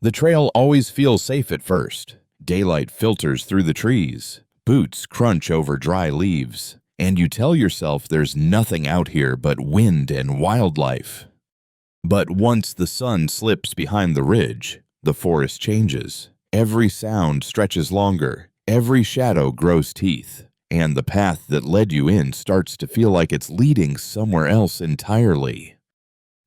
The trail always feels safe at first. Daylight filters through the trees, boots crunch over dry leaves, and you tell yourself there's nothing out here but wind and wildlife. But once the sun slips behind the ridge, the forest changes. Every sound stretches longer, every shadow grows teeth, and the path that led you in starts to feel like it's leading somewhere else entirely.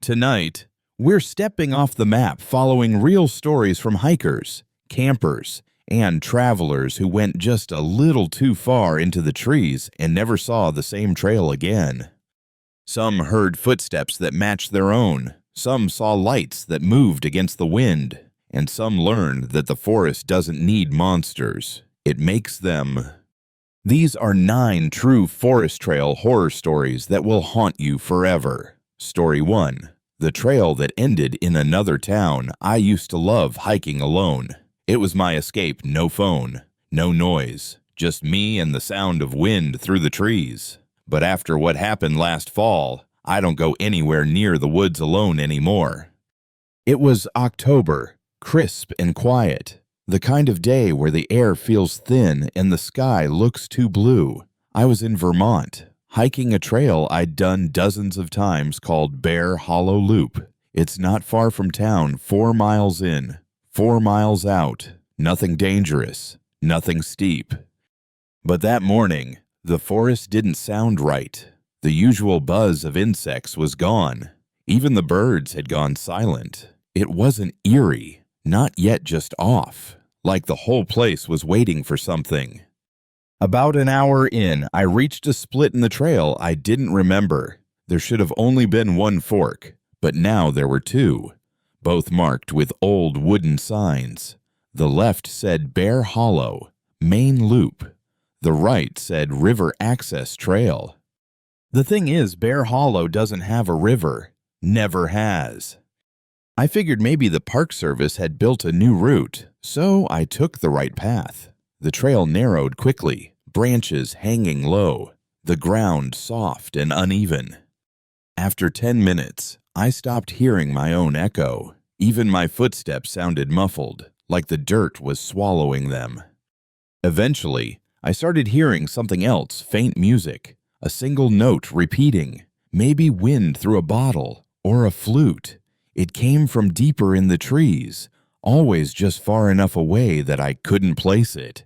Tonight, we're stepping off the map following real stories from hikers, campers, and travelers who went just a little too far into the trees and never saw the same trail again. Some heard footsteps that matched their own, some saw lights that moved against the wind, and some learned that the forest doesn't need monsters, it makes them. These are 9 true forest trail horror stories that will haunt you forever. Story 1. The trail that ended in another town I used to love hiking alone. It was my escape, no phone, no noise, just me and the sound of wind through the trees. But after what happened last fall, I don't go anywhere near the woods alone anymore. It was October, crisp and quiet, the kind of day where the air feels thin and the sky looks too blue. I was in Vermont, hiking a trail I'd done dozens of times called Bear Hollow Loop. It's not far from town, 4 miles in, 4 miles out, nothing dangerous, nothing steep. But that morning, the forest didn't sound right. The usual buzz of insects was gone. Even the birds had gone silent. It wasn't eerie, not yet just off, like the whole place was waiting for something. About an hour in, I reached a split in the trail I didn't remember. There should have only been one fork, but now there were 2, both marked with old wooden signs. The left said Bear Hollow, Main Loop. The right said River Access Trail. The thing is, Bear Hollow doesn't have a river. Never has. I figured maybe the Park Service had built a new route, so I took the right path. The trail narrowed quickly, branches hanging low, the ground soft and uneven. After 10 minutes, I stopped hearing my own echo. Even my footsteps sounded muffled, like the dirt was swallowing them. Eventually, I started hearing something else, faint music, a single note repeating, maybe wind through a bottle or a flute. It came from deeper in the trees, always just far enough away that I couldn't place it.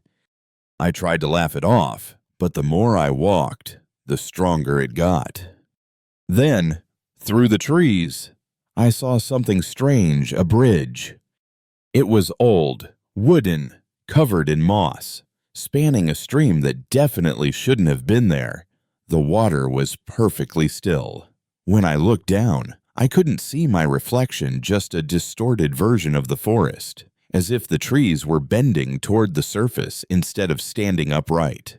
I tried to laugh it off, but the more I walked, the stronger it got. Then, through the trees, I saw something strange, a bridge. It was old, wooden, covered in moss, spanning a stream that definitely shouldn't have been there. The water was perfectly still. When I looked down, I couldn't see my reflection, just a distorted version of the forest, as if the trees were bending toward the surface instead of standing upright.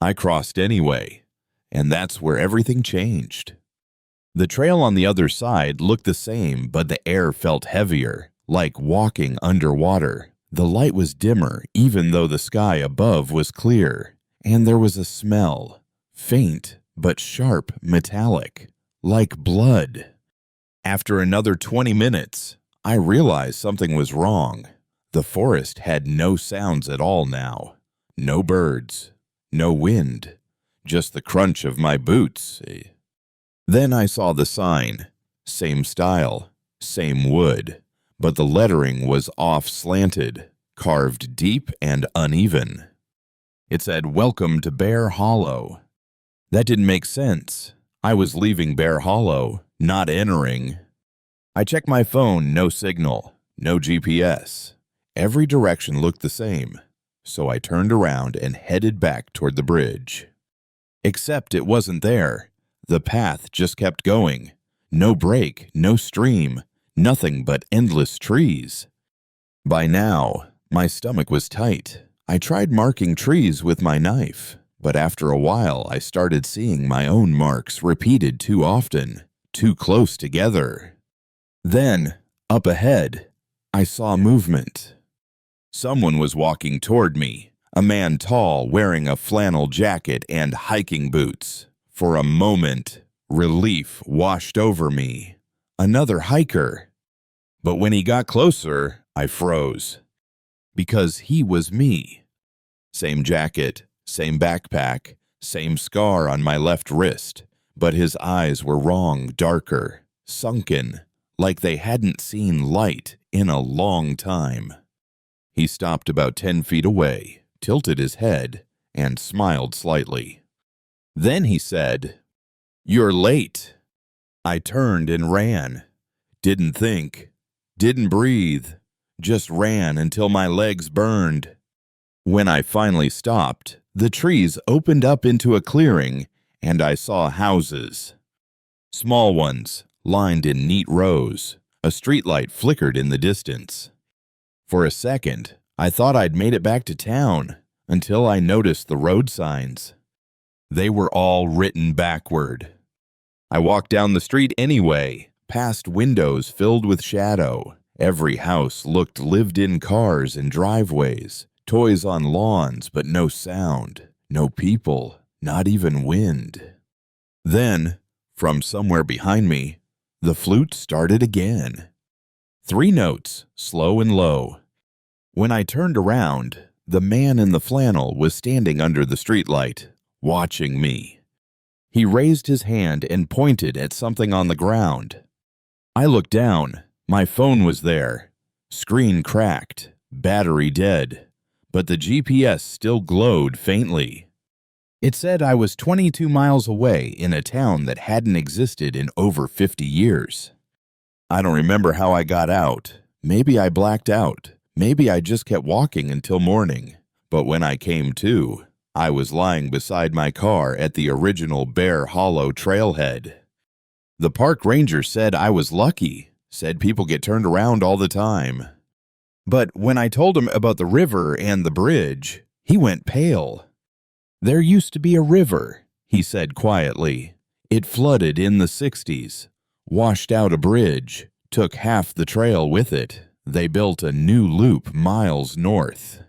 I crossed anyway, and that's where everything changed. The trail on the other side looked the same, but the air felt heavier, like walking underwater. The light was dimmer, even though the sky above was clear, and there was a smell, faint but sharp, metallic, like blood. After another 20 minutes, I realized something was wrong. The forest had no sounds at all now. No birds, no wind, just the crunch of my boots. Then I saw the sign. Same style, same wood, but the lettering was off-slanted, carved deep and uneven. It said, "Welcome to Bear Hollow." That didn't make sense. I was leaving Bear Hollow, not entering. I checked my phone, no signal, no GPS. Every direction looked the same, so I turned around and headed back toward the bridge. Except it wasn't there. The path just kept going. No break, no stream, nothing but endless trees. By now, my stomach was tight. I tried marking trees with my knife, but after a while I started seeing my own marks repeated too often, too close together. Then, up ahead, I saw movement. Someone was walking toward me, a man tall, wearing a flannel jacket and hiking boots. For a moment, relief washed over me. Another hiker. But when he got closer, I froze. Because he was me. Same jacket, same backpack, same scar on my left wrist, but his eyes were wrong, darker, sunken, like they hadn't seen light in a long time. He stopped about 10 feet away, tilted his head, and smiled slightly. Then he said, "You're late." I turned and ran. Didn't think, didn't breathe, just ran until my legs burned. When I finally stopped, the trees opened up into a clearing, and I saw houses. Small ones, lined in neat rows. A streetlight flickered in the distance. For a second, I thought I'd made it back to town, until I noticed the road signs. They were all written backward. I walked down the street anyway, past windows filled with shadow. Every house looked lived-in cars and driveways, toys on lawns, but no sound, no people, not even wind. Then, from somewhere behind me, the flute started again. 3 notes, slow and low. When I turned around, the man in the flannel was standing under the streetlight, watching me. He raised his hand and pointed at something on the ground. I looked down. My phone was there. Screen cracked, battery dead, but the GPS still glowed faintly. It said I was 22 miles away in a town that hadn't existed in over 50 years. I don't remember how I got out. Maybe I blacked out. Maybe I just kept walking until morning. But when I came to, I was lying beside my car at the original Bear Hollow trailhead. The park ranger said I was lucky, said people get turned around all the time. But when I told him about the river and the bridge, he went pale. "There used to be a river," he said quietly. "It flooded in the 60s, washed out a bridge, took half the trail with it. They built a new loop miles north."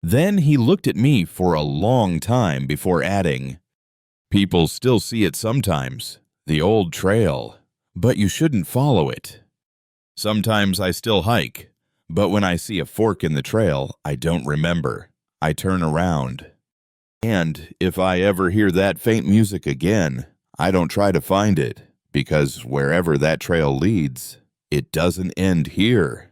Then he looked at me for a long time before adding, "People still see it sometimes, the old trail, but you shouldn't follow it. Sometimes I still hike, but when I see a fork in the trail, I don't remember. I turn around. And if I ever hear that faint music again, I don't try to find it, because wherever that trail leads, it doesn't end here."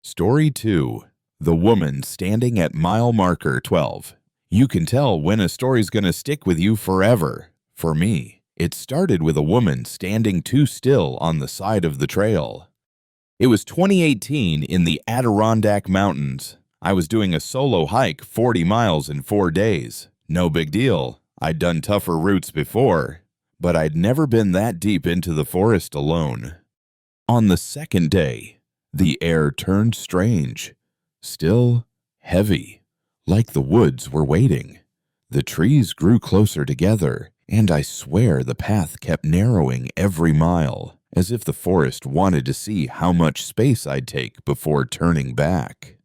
Story 2. The woman standing at mile marker 12. You can tell when a story's going to stick with you forever. For me, it started with a woman standing too still on the side of the trail. It was 2018 in the Adirondack Mountains. I was doing a solo hike 40 miles in 4 days. No big deal. I'd done tougher routes before, but I'd never been that deep into the forest alone. On the second day, the air turned strange, still heavy, like the woods were waiting. The trees grew closer together, and I swear the path kept narrowing every mile, as if the forest wanted to see how much space I'd take before turning back.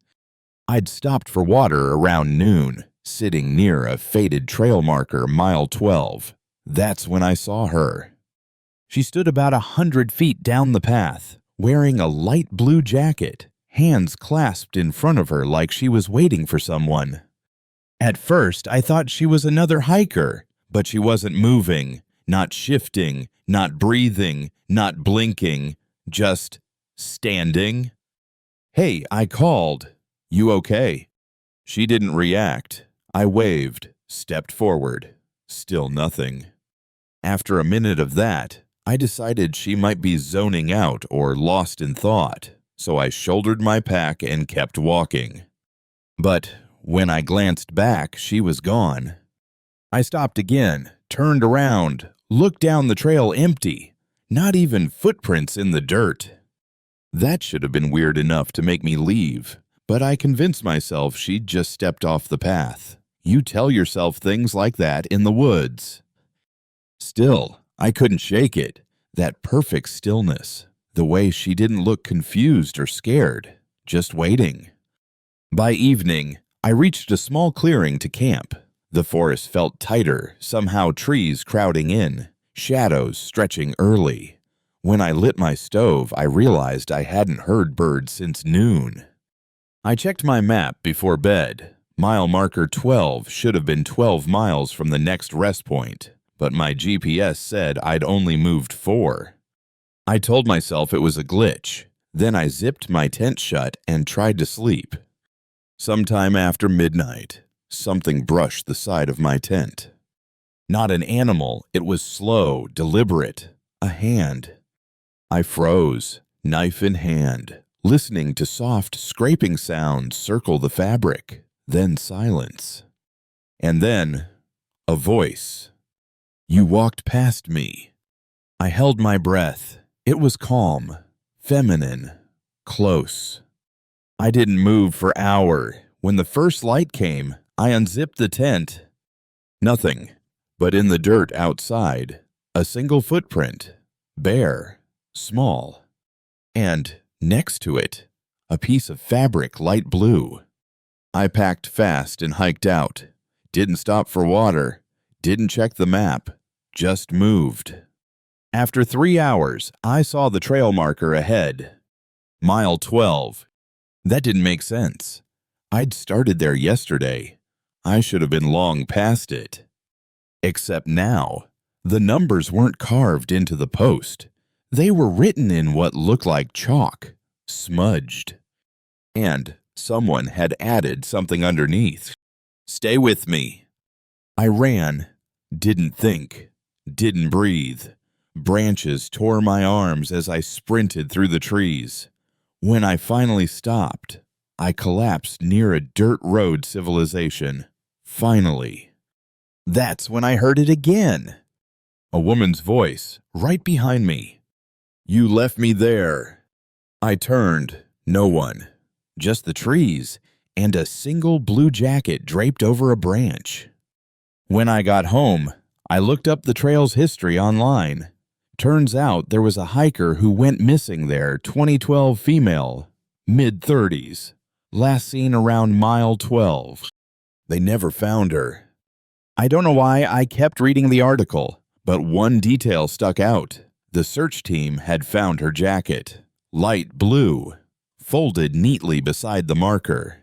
I'd stopped for water around noon, sitting near a faded trail marker mile 12. That's when I saw her. She stood about 100 feet down the path, wearing a light blue jacket, hands clasped in front of her like she was waiting for someone. At first, I thought she was another hiker, but she wasn't moving, not shifting, not breathing, not blinking, just standing. "Hey," I called. "You okay?" She didn't react. I waved, stepped forward. Still nothing. After a minute of that, I decided she might be zoning out or lost in thought, so I shouldered my pack and kept walking. But when I glanced back, she was gone. I stopped again, turned around, looked down the trail empty, not even footprints in the dirt. That should have been weird enough to make me leave, but I convinced myself she'd just stepped off the path. You tell yourself things like that in the woods. Still, I couldn't shake it. That perfect stillness, the way she didn't look confused or scared, just waiting. By evening, I reached a small clearing to camp. The forest felt tighter, somehow trees crowding in, shadows stretching early. When I lit my stove, I realized I hadn't heard birds since noon. I checked my map before bed. Mile marker 12 should have been 12 miles from the next rest point, but my GPS said I'd only moved 4. I told myself it was a glitch. Then I zipped my tent shut and tried to sleep. Sometime after midnight, something brushed the side of my tent. Not an animal, it was slow, deliberate, a hand. I froze, knife in hand, listening to soft scraping sounds circle the fabric, then silence. And then, a voice. You walked past me. I held my breath. It was calm, feminine, close. I didn't move for an hour. When the first light came, I unzipped the tent. Nothing, but in the dirt outside, a single footprint, bare, small. And next to it, a piece of fabric light blue. I packed fast and hiked out. Didn't stop for water, didn't check the map, just moved. After 3 hours, I saw the trail marker ahead. Mile 12. That didn't make sense. I'd started there yesterday. I should have been long past it. Except now, the numbers weren't carved into the post. They were written in what looked like chalk, smudged. And someone had added something underneath. Stay with me. I ran, didn't think, didn't breathe. Branches tore my arms as I sprinted through the trees. When I finally stopped, I collapsed near a dirt road civilization. Finally. That's when I heard it again. A woman's voice, right behind me. You left me there. I turned. No one. Just the trees and a single blue jacket draped over a branch. When I got home, I looked up the trail's history online. Turns out there was a hiker who went missing there, 2012 female, mid-30s, last seen around mile 12. They never found her. I don't know why I kept reading the article, but one detail stuck out. The search team had found her jacket, light blue, folded neatly beside the marker.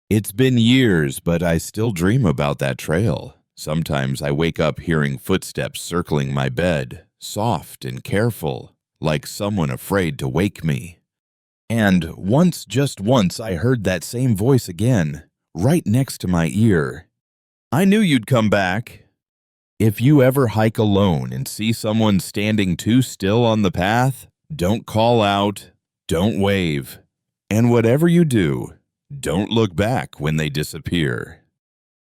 It's been years, but I still dream about that trail. Sometimes I wake up hearing footsteps circling my bed, soft and careful, like someone afraid to wake me. And once, just once, I heard that same voice again, right next to my ear. I knew you'd come back. If you ever hike alone and see someone standing too still on the path, don't call out, don't wave. And whatever you do, don't look back when they disappear.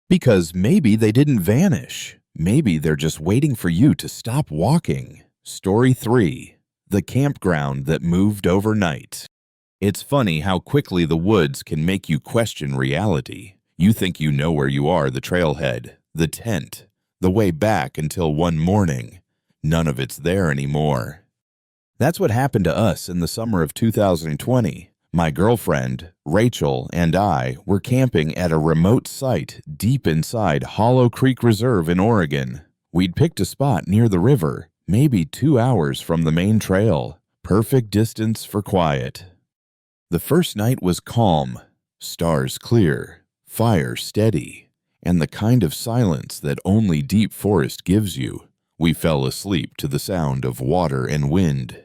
Because maybe they didn't vanish. Maybe they're just waiting for you to stop walking. Story 3. The campground that moved overnight. It's funny how quickly the woods can make you question reality. You think you know where you are, the trailhead, the tent, the way back until one morning. None of it's there anymore. That's what happened to us in the summer of 2020. My girlfriend, Rachel, and I were camping at a remote site deep inside Hollow Creek Reserve in Oregon. We'd picked a spot near the river, maybe 2 hours from the main trail. Perfect distance for quiet. The first night was calm, stars clear, fire steady, and the kind of silence that only deep forest gives you. We fell asleep to the sound of water and wind.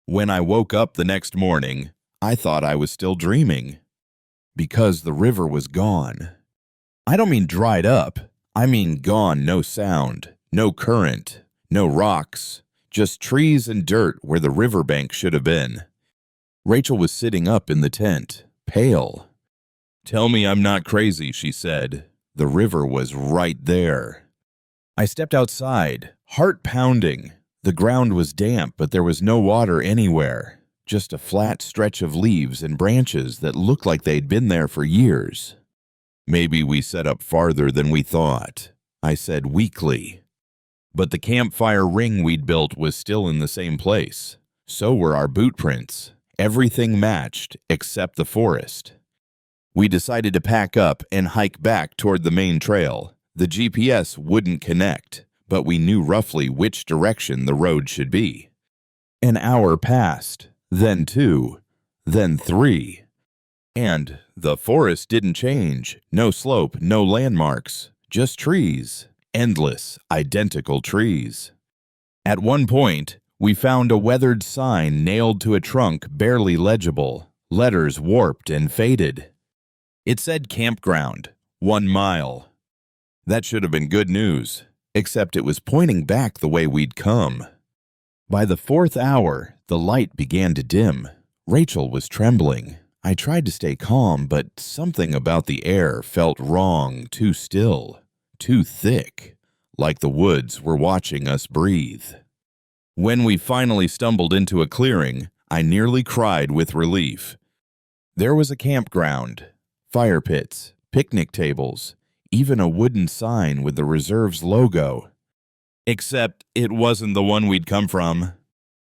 When I woke up the next morning, I thought I was still dreaming. Because the river was gone. I don't mean dried up. I mean gone, no sound, no current, no rocks, just trees and dirt where the riverbank should have been. Rachel was sitting up in the tent, pale. Tell me I'm not crazy, she said. The river was right there. I stepped outside, heart pounding. The ground was damp, but there was no water anywhere. Just a flat stretch of leaves and branches that looked like they'd been there for years. Maybe we set up farther than we thought, I said weakly. But the campfire ring we'd built was still in the same place. So were our boot prints. Everything matched except the forest. We decided to pack up and hike back toward the main trail. The GPS wouldn't connect, but we knew roughly which direction the road should be. An hour passed. Then 2, then 3. And the forest didn't change. No slope, no landmarks, just trees. Endless, identical trees. At one point, we found a weathered sign nailed to a trunk barely legible, letters warped and faded. It said campground, 1 mile. That should have been good news, except it was pointing back the way we'd come. By the 4th hour, the light began to dim. Rachel was trembling. I tried to stay calm, but something about the air felt wrong, too still, too thick, like the woods were watching us breathe. When we finally stumbled into a clearing, I nearly cried with relief. There was a campground, fire pits, picnic tables, even a wooden sign with the reserve's logo. Except it wasn't the one we'd come from.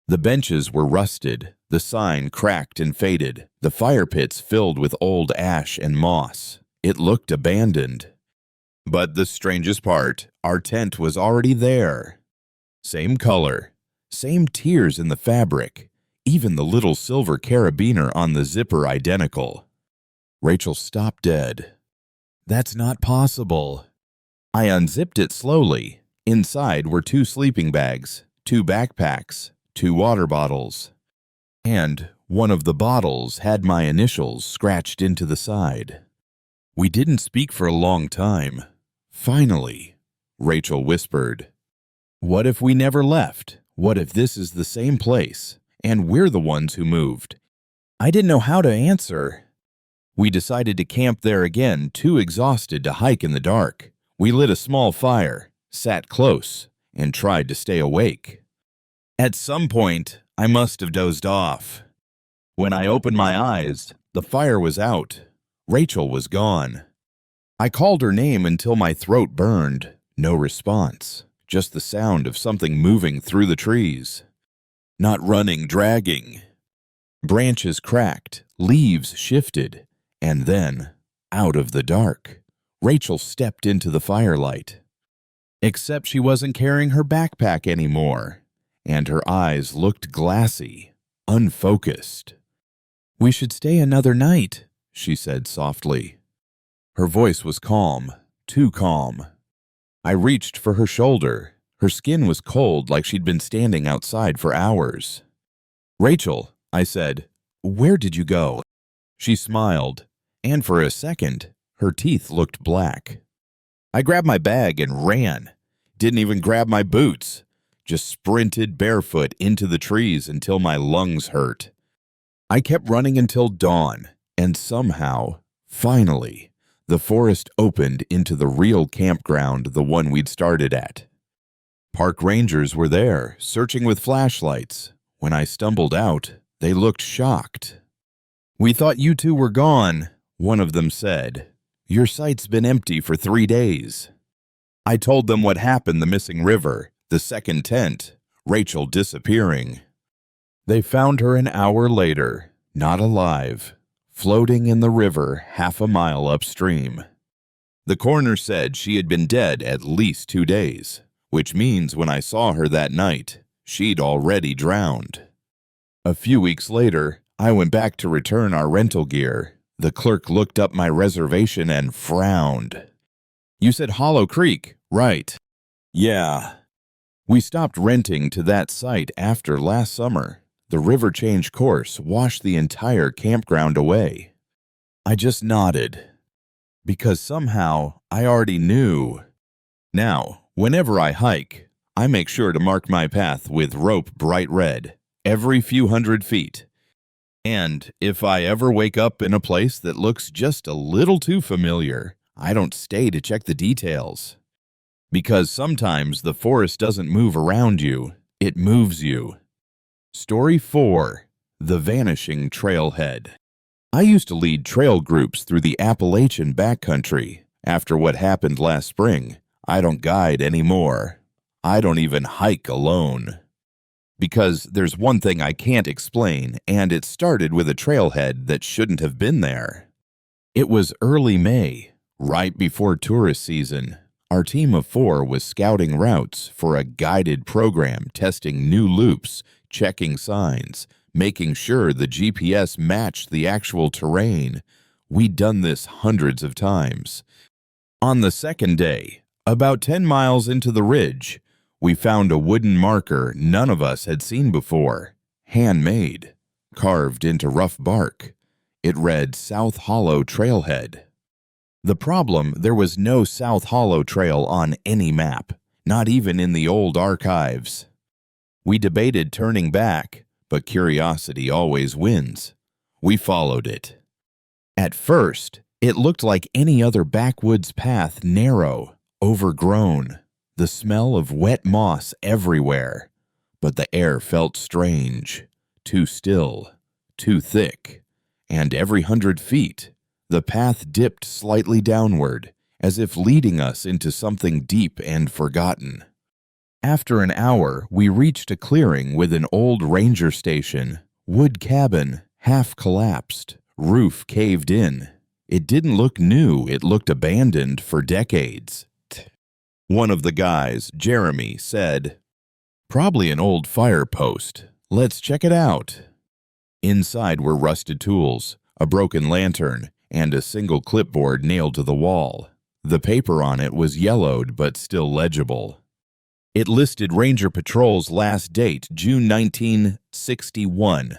The benches were rusted, the sign cracked and faded, the fire pits filled with old ash and moss. It looked abandoned. But the strangest part, our tent was already there. Same color, same tears in the fabric, even the little silver carabiner on the zipper identical. Rachel stopped dead. That's not possible. I unzipped it slowly. Inside were 2 sleeping bags, 2 backpacks, 2 water bottles. And one of the bottles had my initials scratched into the side. We didn't speak for a long time. Finally, Rachel whispered, "What if we never left? What if this is the same place, and we're the ones who moved?" I didn't know how to answer. We decided to camp there again, too exhausted to hike in the dark. We lit a small fire, sat close, and tried to stay awake. At some point, I must have dozed off. When I opened my eyes, the fire was out. Rachel was gone. I called her name until my throat burned. No response, just the sound of something moving through the trees. Not running, dragging. Branches cracked, leaves shifted, and then, out of the dark, Rachel stepped into the firelight. Except she wasn't carrying her backpack anymore, and her eyes looked glassy, unfocused. "We should stay another night," she said softly. Her voice was calm, too calm. I reached for her shoulder. Her skin was cold like she'd been standing outside for hours. "Rachel," I said, "where did you go?" She smiled, and for a second, her teeth looked black. I grabbed my bag and ran. Didn't even grab my boots. Just sprinted barefoot into the trees until my lungs hurt. I kept running until dawn, and somehow, finally, the forest opened into the real campground, the one we'd started at. Park rangers were there, searching with flashlights. When I stumbled out, they looked shocked. "We thought you two were gone," one of them said. "Your site's been empty for 3 days." I told them what happened: the missing river, the second tent, Rachel disappearing. They found her an hour later, not alive, floating in the river 1/2 mile upstream. The coroner said she had been dead at least 2 days, which means when I saw her that night, she'd already drowned. A few weeks later, I went back to return our rental gear. The clerk looked up my reservation and frowned. "You said Hollow Creek, right?" "Yeah." We stopped renting to that site after last summer. The river changed course, washed the entire campground away. I just nodded, because somehow I already knew. Now, whenever I hike, I make sure to mark my path with rope bright red, every few 100 feet. And if I ever wake up in a place that looks just a little too familiar, I don't stay to check the details. Because sometimes the forest doesn't move around you, it moves you. Story 4. The Vanishing Trailhead. I used to lead trail groups through the Appalachian backcountry. After what happened last spring, I don't guide anymore. I don't even hike alone. Because there's one thing I can't explain, and it started with a trailhead that shouldn't have been there. It was early May, right before tourist season. Our team of 4 was scouting routes for a guided program, testing new loops, checking signs, making sure the GPS matched the actual terrain. We'd done this hundreds of times. On the second day, about 10 miles into the ridge, we found a wooden marker none of us had seen before, handmade, carved into rough bark. It read South Hollow Trailhead. The problem, there was no South Hollow Trail on any map, not even in the old archives. We debated turning back, but curiosity always wins. We followed it. At first, it looked like any other backwoods path, narrow, overgrown, the smell of wet moss everywhere. But the air felt strange, too still, too thick, and every 100 feet, the path dipped slightly downward, as if leading us into something deep and forgotten. After an hour, we reached a clearing with an old ranger station, wood cabin, half collapsed, roof caved in. It didn't look new, it looked abandoned for decades. One of the guys, Jeremy, said, "Probably an old fire post. Let's check it out." Inside were rusted tools, a broken lantern, and a single clipboard nailed to the wall. The paper on it was yellowed but still legible. It listed Ranger Patrol's last date, June 1961.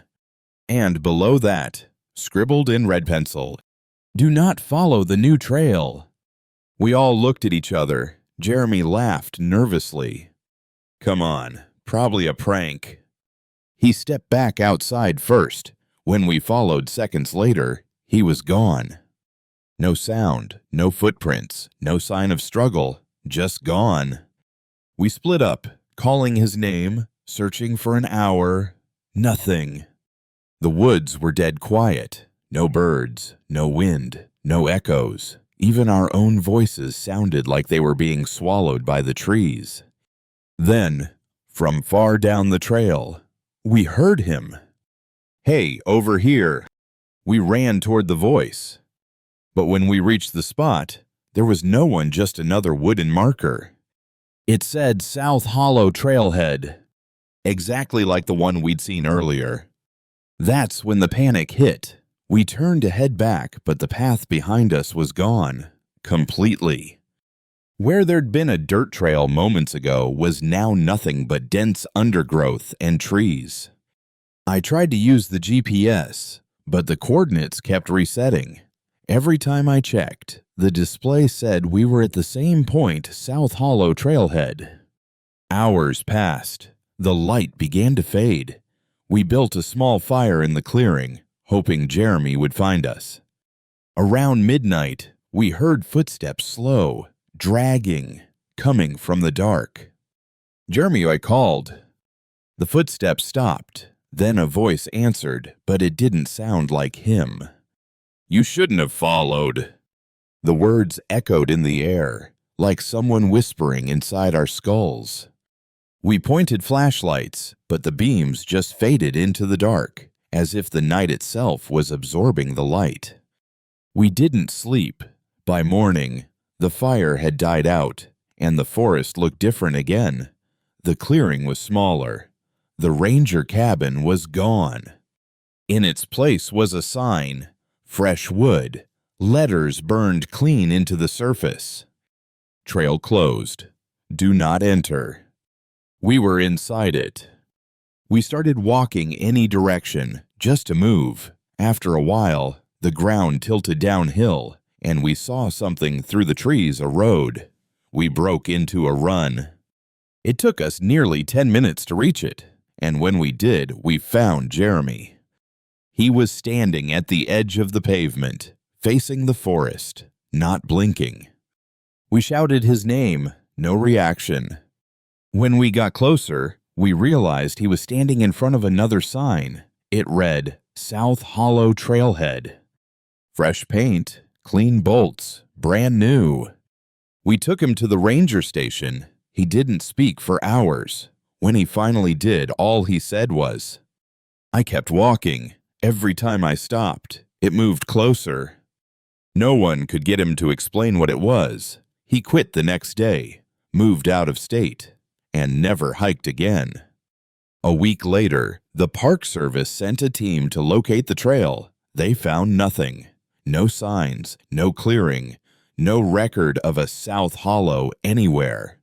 And below that, scribbled in red pencil, "Do not follow the new trail." We all looked at each other. Jeremy laughed nervously. "Come on, probably a prank." He stepped back outside first. When we followed seconds later, he was gone. No sound, no footprints, no sign of struggle, just gone. We split up, calling his name, searching for an hour. Nothing. The woods were dead quiet. No birds, no wind, no echoes. Even our own voices sounded like they were being swallowed by the trees. Then, from far down the trail, we heard him. "Hey, over here." We ran toward the voice. But when we reached the spot, there was no one, just another wooden marker. It said South Hollow Trailhead, exactly like the one we'd seen earlier. That's when the panic hit. We turned to head back, but the path behind us was gone, completely. Where there'd been a dirt trail moments ago was now nothing but dense undergrowth and trees. I tried to use the GPS, but the coordinates kept resetting. Every time I checked, the display said we were at the same point, South Hollow Trailhead. Hours passed. The light began to fade. We built a small fire in the clearing, hoping Jeremy would find us. Around midnight, we heard footsteps slow, dragging, coming from the dark. "Jeremy," I called. The footsteps stopped. Then a voice answered, but it didn't sound like him. "You shouldn't have followed." The words echoed in the air, like someone whispering inside our skulls. We pointed flashlights, but the beams just faded into the dark, as if the night itself was absorbing the light. We didn't sleep. By morning, the fire had died out, and the forest looked different again. The clearing was smaller. The ranger cabin was gone. In its place was a sign, fresh wood, letters burned clean into the surface. Trail closed. Do not enter. We were inside it. We started walking any direction, just to move. After a while, the ground tilted downhill, and we saw something through the trees, a road. We broke into a run. It took us nearly 10 minutes to reach it, and when we did, we found Jeremy. He was standing at the edge of the pavement, facing the forest, not blinking. We shouted his name, no reaction. When we got closer, we realized he was standing in front of another sign. It read, South Hollow Trailhead. Fresh paint, clean bolts, brand new. We took him to the ranger station. He didn't speak for hours. When he finally did, all he said was, "I kept walking. Every time I stopped, it moved closer." No one could get him to explain what it was. He quit the next day, moved out of state, and never hiked again. A week later, the Park Service sent a team to locate the trail. They found nothing. No signs, no clearing, no record of a South Hollow anywhere.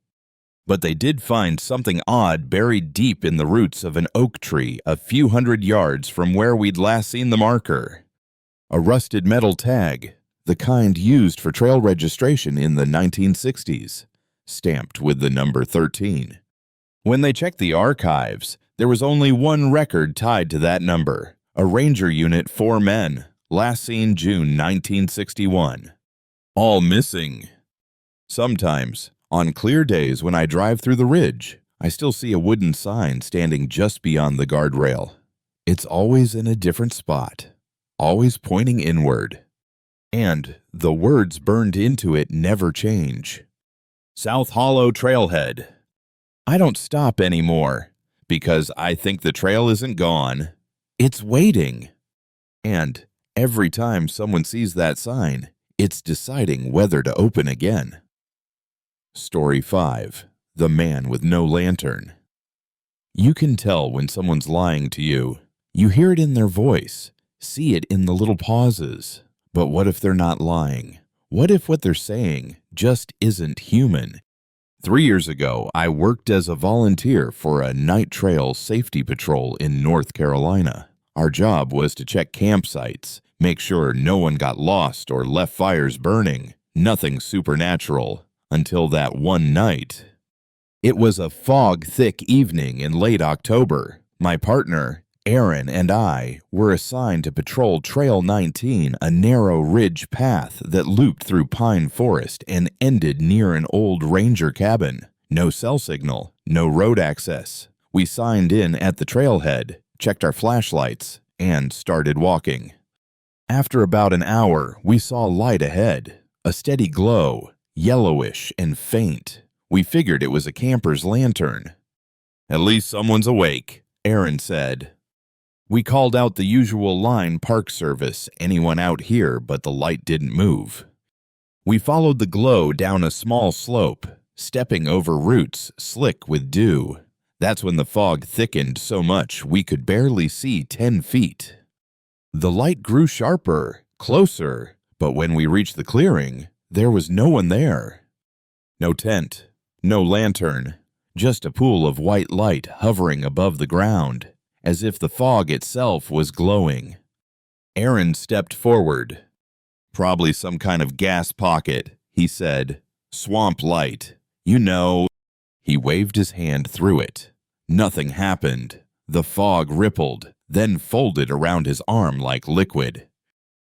But they did find something odd buried deep in the roots of an oak tree a few hundred yards from where we'd last seen the marker. A rusted metal tag, the kind used for trail registration in the 1960s, stamped with the number 13. When they checked the archives, there was only one record tied to that number, a Ranger Unit 4 men, last seen June 1961. All missing. Sometimes, on clear days when I drive through the ridge, I still see a wooden sign standing just beyond the guardrail. It's always in a different spot, always pointing inward. And the words burned into it never change. South Hollow Trailhead. I don't stop anymore, because I think the trail isn't gone. It's waiting. And every time someone sees that sign, it's deciding whether to open again. Story 5. The Man with No Lantern. You can tell when someone's lying to you. You hear it in their voice, see it in the little pauses. But what if they're not lying? What if what they're saying just isn't human? 3 years ago, I worked as a volunteer for a night trail safety patrol in North Carolina. Our job was to check campsites, make sure no one got lost or left fires burning. Nothing supernatural, until that one night. It was a fog-thick evening in late October. My partner, Aaron, and I were assigned to patrol Trail 19, a narrow ridge path that looped through pine forest and ended near an old ranger cabin. No cell signal, no road access. We signed in at the trailhead, checked our flashlights, and started walking. After about an hour, we saw light ahead, a steady glow, yellowish and faint. We figured it was a camper's lantern. "At least someone's awake," Aaron said. We called out the usual line, Park Service, anyone out here, but the light didn't move. We followed the glow down a small slope, stepping over roots slick with dew. That's when the fog thickened so much we could barely see 10 feet. The light grew sharper, closer, but when we reached the clearing, there was no one there. No tent, no lantern, just a pool of white light hovering above the ground, as if the fog itself was glowing. Aaron stepped forward. "Probably some kind of gas pocket," he said. "Swamp light. You know." He waved his hand through it. Nothing happened. The fog rippled, then folded around his arm like liquid.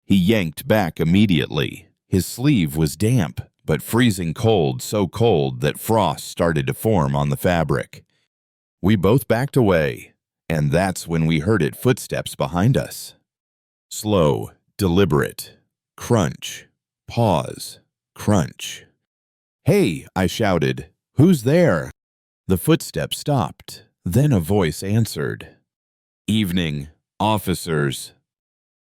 He yanked back immediately. His sleeve was damp, but freezing cold, so cold that frost started to form on the fabric. We both backed away. And that's when we heard it footsteps behind us. Slow, deliberate. Crunch. Pause. Crunch. "Hey," I shouted. "Who's there?" The footsteps stopped. Then a voice answered. "Evening. Officers."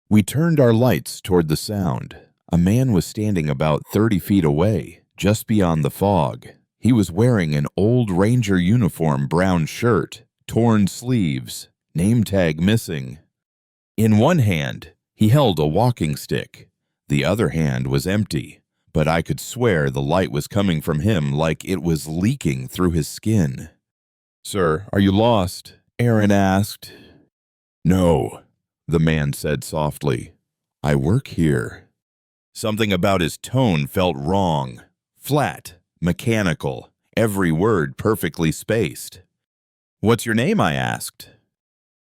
We turned our lights toward the sound. A man was standing about 30 feet away, just beyond the fog. He was wearing an old Ranger uniform brown shirt, torn sleeves, name tag missing. In one hand, he held a walking stick. The other hand was empty, but I could swear the light was coming from him like it was leaking through his skin. "Sir, are you lost?" Aaron asked. "No," the man said softly. "I work here." Something about his tone felt wrong. Flat, mechanical, every word perfectly spaced. "What's your name?" I asked.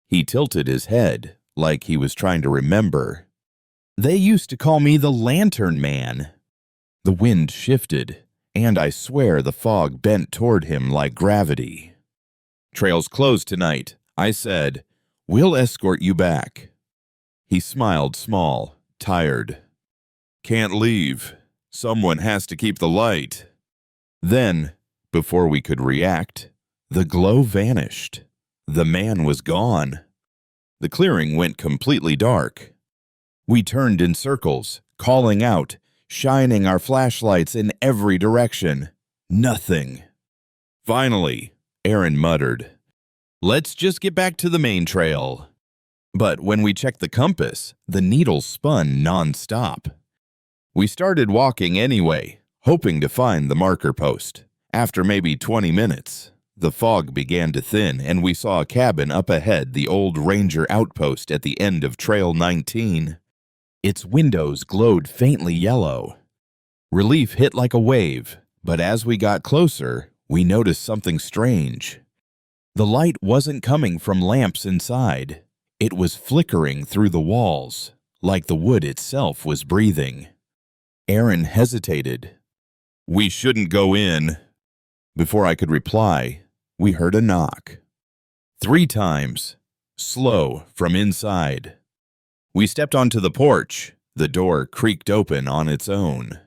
He tilted his head, like he was trying to remember. "They used to call me the Lantern Man." The wind shifted, and I swear the fog bent toward him like gravity. "Trail's closed tonight," I said. "We'll escort you back." He smiled small, tired. "Can't leave. Someone has to keep the light." Then, before we could react, the glow vanished. The man was gone. The clearing went completely dark. We turned in circles, calling out, shining our flashlights in every direction. Nothing. "Finally," Aaron muttered. Let's just get back to the main trail. But when we checked the compass, the needle spun non-stop. We started walking anyway, hoping to find the marker post. After maybe 20 minutes, the fog began to thin and we saw a cabin up ahead, the old ranger outpost at the end of Trail 19. Its windows glowed faintly yellow. Relief hit like a wave, but as we got closer, we noticed something strange. The light wasn't coming from lamps inside. It was flickering through the walls, like the wood itself was breathing. Aaron hesitated. "We shouldn't go in." Before I could reply, we heard a knock. 3 times, slow from inside. We stepped onto the porch. The door creaked open on its own.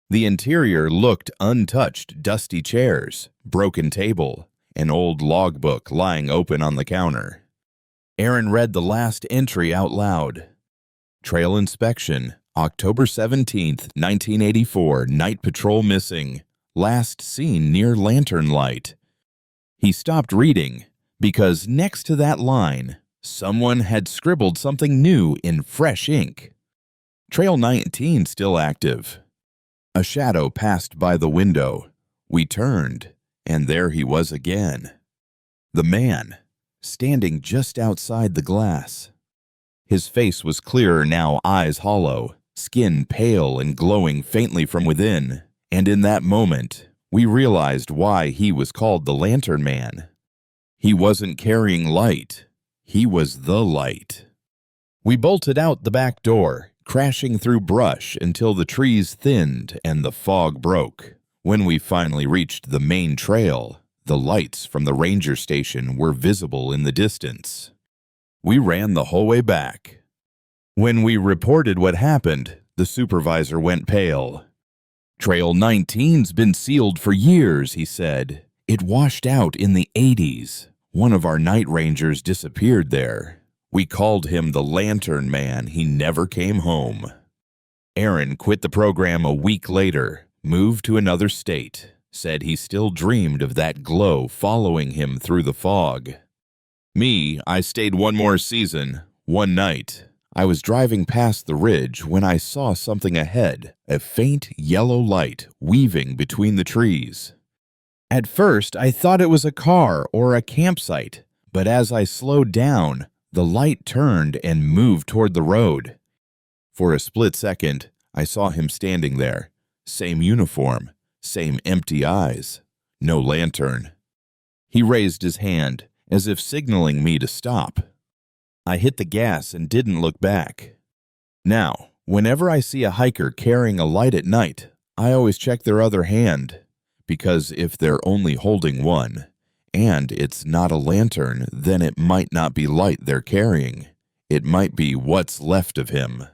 The interior looked untouched: dusty chairs, broken table, an old logbook lying open on the counter. Aaron read the last entry out loud. Trail inspection, October 17th, 1984, night patrol missing. Last seen near lantern light. He stopped reading because next to that line, someone had scribbled something new in fresh ink. Trail 19 still active. A shadow passed by the window. We turned, and there he was again. The man, standing just outside the glass. His face was clearer now, eyes hollow, skin pale and glowing faintly from within. And in that moment, we realized why he was called the Lantern Man. He wasn't carrying light. He was the light. We bolted out the back door, crashing through brush until the trees thinned and the fog broke. When we finally reached the main trail, the lights from the ranger station were visible in the distance. We ran the whole way back. When we reported what happened, the supervisor went pale. "Trail 19's been sealed for years," he said. "It washed out in the 80s. One of our night rangers disappeared there. We called him the Lantern Man. He never came home." Aaron quit the program a week later, moved to another state, said he still dreamed of that glow following him through the fog. Me, I stayed one more season, one night. I was driving past the ridge when I saw something ahead, a faint yellow light weaving between the trees. At first, I thought it was a car or a campsite, but as I slowed down, the light turned and moved toward the road. For a split second, I saw him standing there, same uniform, same empty eyes, no lantern. He raised his hand, as if signaling me to stop. I hit the gas and didn't look back. Now, whenever I see a hiker carrying a light at night, I always check their other hand, because if they're only holding one, and it's not a lantern, then it might not be light they're carrying. It might be what's left of him.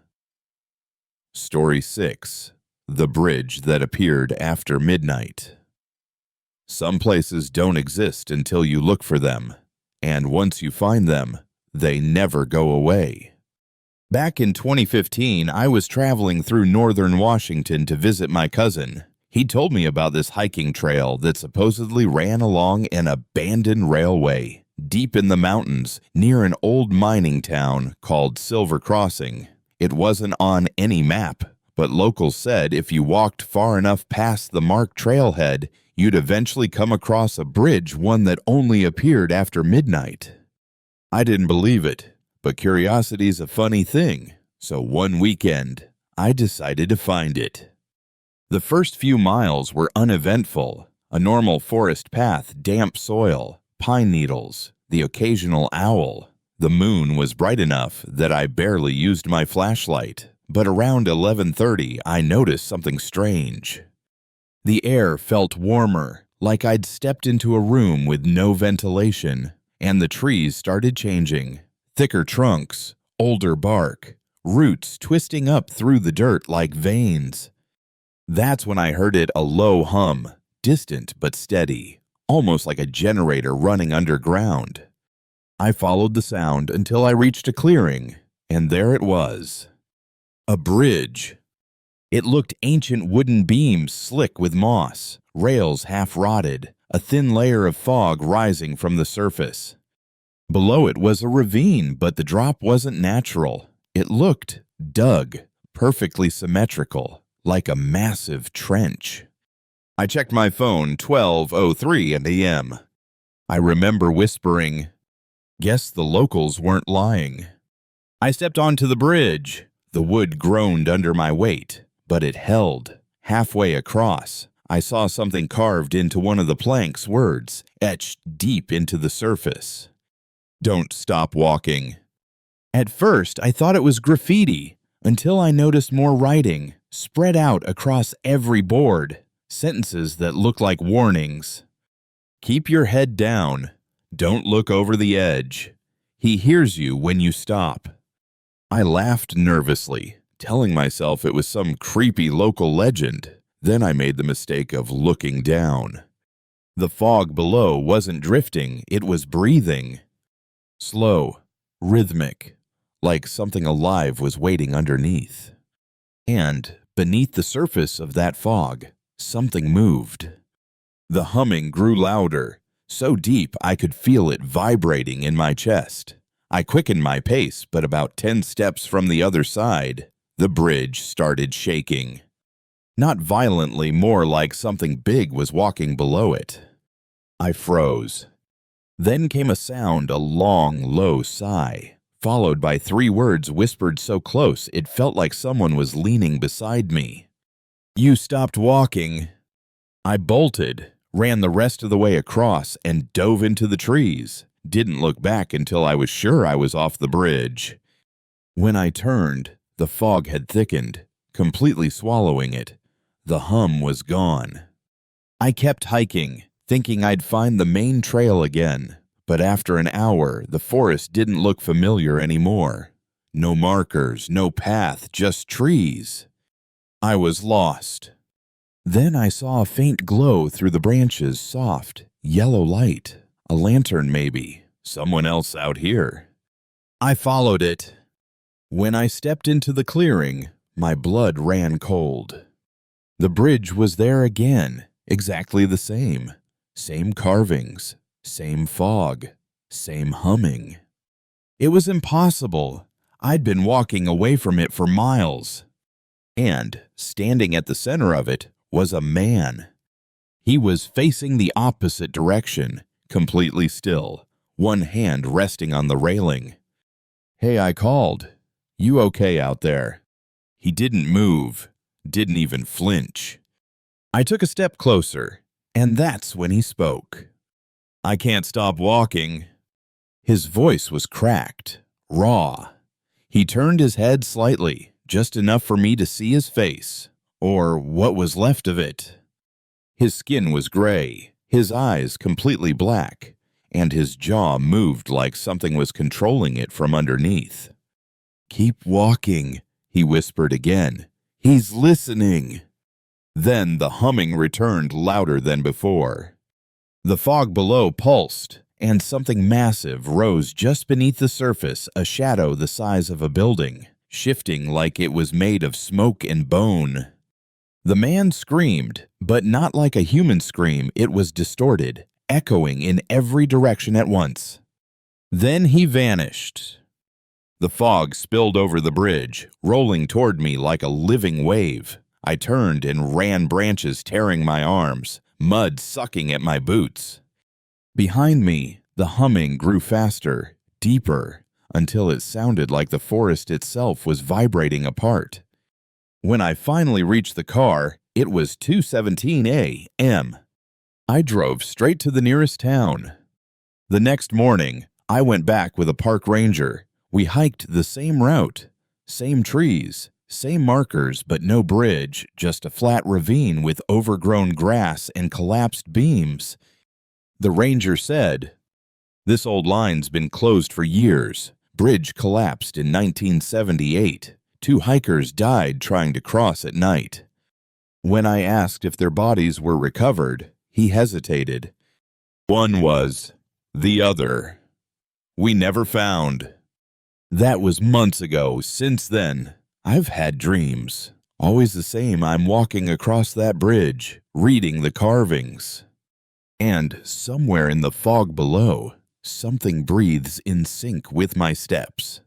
Story 6. The Bridge That Appeared After Midnight. Some places don't exist until you look for them, and once you find them, they never go away. Back in 2015, I was traveling through northern Washington to visit my cousin. He told me about this hiking trail that supposedly ran along an abandoned railway, deep in the mountains, near an old mining town called Silver Crossing. It wasn't on any map, but locals said if you walked far enough past the marked trailhead, you'd eventually come across a bridge, one that only appeared after midnight. I didn't believe it, but curiosity's a funny thing, so one weekend, I decided to find it. The first few miles were uneventful, a normal forest path, damp soil, pine needles, the occasional owl. The moon was bright enough that I barely used my flashlight, but around 11:30 I noticed something strange. The air felt warmer, like I'd stepped into a room with no ventilation, and the trees started changing. Thicker trunks, older bark, roots twisting up through the dirt like veins. That's when I heard a low hum, distant but steady, almost like a generator running underground. I followed the sound until I reached a clearing, and there it was. A bridge. It looked ancient, wooden beams slick with moss, rails half rotted, a thin layer of fog rising from the surface. Below it was a ravine, but the drop wasn't natural. It looked dug, perfectly symmetrical, like a massive trench. I checked my phone, 12:03 a.m. I remember whispering, "Guess the locals weren't lying." I stepped onto the bridge. The wood groaned under my weight, but it held. Halfway across, I saw something carved into one of the planks' words, etched deep into the surface. "Don't stop walking." At first, I thought it was graffiti, until I noticed more writing, spread out across every board, sentences that looked like warnings. "Keep your head down. Don't look over the edge. He hears you when you stop." I laughed nervously, telling myself it was some creepy local legend. Then I made the mistake of looking down. The fog below wasn't drifting, it was breathing. Slow, rhythmic, like something alive was waiting underneath. And beneath the surface of that fog, something moved. The humming grew louder, so deep I could feel it vibrating in my chest. I quickened my pace, but about 10 steps from the other side, the bridge started shaking. Not violently, more like something big was walking below it. I froze. Then came a sound, a long, low sigh, followed by 3 words whispered so close it felt like someone was leaning beside me. "You stopped walking." I bolted, ran the rest of the way across, and dove into the trees. Didn't look back until I was sure I was off the bridge. When I turned, the fog had thickened, completely swallowing it. The hum was gone. I kept hiking, thinking I'd find the main trail again, but after an hour, the forest didn't look familiar anymore. No markers, no path, just trees. I was lost. Then I saw a faint glow through the branches, soft, yellow light. A lantern, maybe. Someone else out here. I followed it. When I stepped into the clearing, my blood ran cold. The bridge was there again, exactly the same. Same carvings, same fog, same humming. It was impossible. I'd been walking away from it for miles. And, standing at the center of it, was a man. He was facing the opposite direction, completely still, one hand resting on the railing. "Hey," I called. "You okay out there?" He didn't move, didn't even flinch. I took a step closer, and that's when he spoke. "I can't stop walking." His voice was cracked, raw. He turned his head slightly, just enough for me to see his face, or what was left of it. His skin was gray, his eyes completely black, and his jaw moved like something was controlling it from underneath. "Keep walking," he whispered again. "He's listening." Then the humming returned louder than before. The fog below pulsed, and something massive rose just beneath the surface, a shadow the size of a building, shifting like it was made of smoke and bone. The man screamed, but not like a human scream. It was distorted, echoing in every direction at once. Then he vanished. The fog spilled over the bridge, rolling toward me like a living wave. I turned and ran, branches tearing my arms, mud sucking at my boots. Behind me, the humming grew faster, deeper, until it sounded like the forest itself was vibrating apart. When I finally reached the car, it was 2:17 a.m. I drove straight to the nearest town. The next morning, I went back with a park ranger. We hiked the same route, same trees, same markers, but no bridge, just a flat ravine with overgrown grass and collapsed beams. The ranger said, "This old line's been closed for years. Bridge collapsed in 1978. 2 hikers died trying to cross at night." When I asked if their bodies were recovered, he hesitated. "One was. The other, we never found." That was months ago. Since then, I've had dreams. Always the same. I'm walking across that bridge, reading the carvings. And somewhere in the fog below, Something breathes in sync with my steps.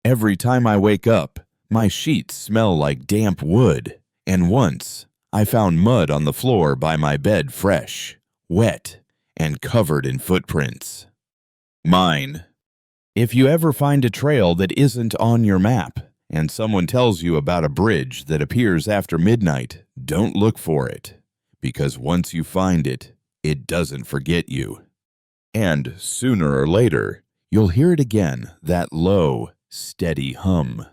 Every time I wake up, my sheets smell like damp wood, and once I found mud on the floor by my bed, fresh, wet, and covered in footprints. Mine. If you ever find a trail that isn't on your map, and someone tells you about a bridge that appears after midnight, don't look for it, because once you find it, it doesn't forget you. And sooner or later, you'll hear it again, that low, steady hum,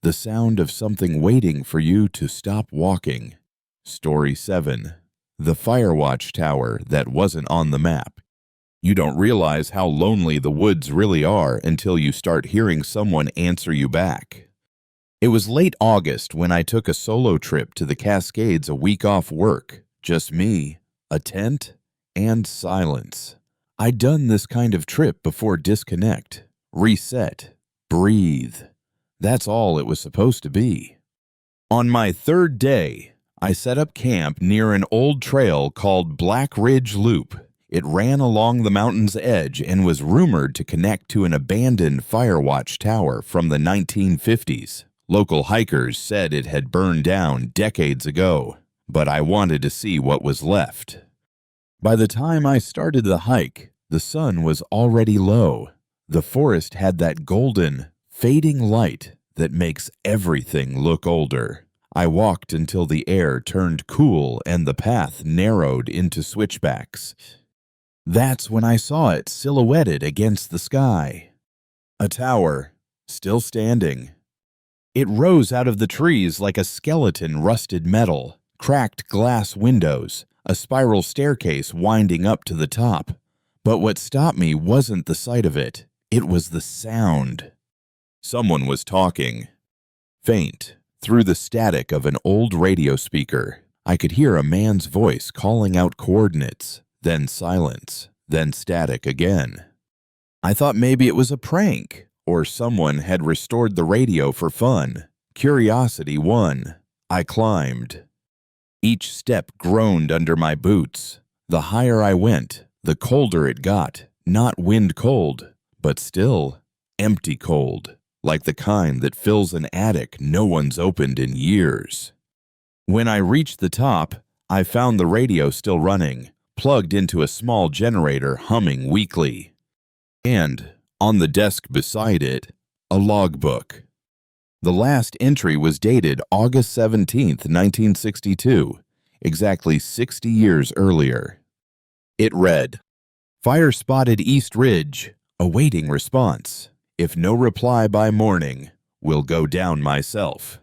the sound of something waiting for you to stop walking. Story 7. The Firewatch Tower that wasn't on the map. You don't realize how lonely the woods really are until you start hearing someone answer you back. It was late August when I took a solo trip to the Cascades a week off work. Just me, a tent, and silence. I'd done this kind of trip before. Disconnect, reset, breathe. That's all it was supposed to be. On my third day, I set up camp near an old trail called Black Ridge Loop. It ran along the mountain's edge and was rumored to connect to an abandoned Firewatch Tower from the 1950s. Local hikers said it had burned down decades ago, but I wanted to see what was left. By the time I started the hike, the sun was already low. The forest had that golden, fading light that makes everything look older. I walked until the air turned cool and the path narrowed into switchbacks. That's when I saw it silhouetted against the sky. A tower, still standing. It rose out of the trees like a skeleton, rusted metal, cracked glass windows, a spiral staircase winding up to the top. But what stopped me wasn't the sight of it. It was the sound. Someone was talking. Faint, through the static of an old radio speaker, I could hear a man's voice calling out coordinates, then silence, then static again. I thought maybe it was a prank, or someone had restored the radio for fun. Curiosity won. I climbed. Each step groaned under my boots. The higher I went, the colder it got. Not wind cold, but still empty cold, like the kind that fills an attic no one's opened in years. When I reached the top, I found the radio still running, plugged into a small generator humming weakly. And, on the desk beside it, a logbook. The last entry was dated August 17, 1962, exactly 60 years earlier. It read, "Fire spotted East Ridge, awaiting response. If no reply by morning, will go down myself."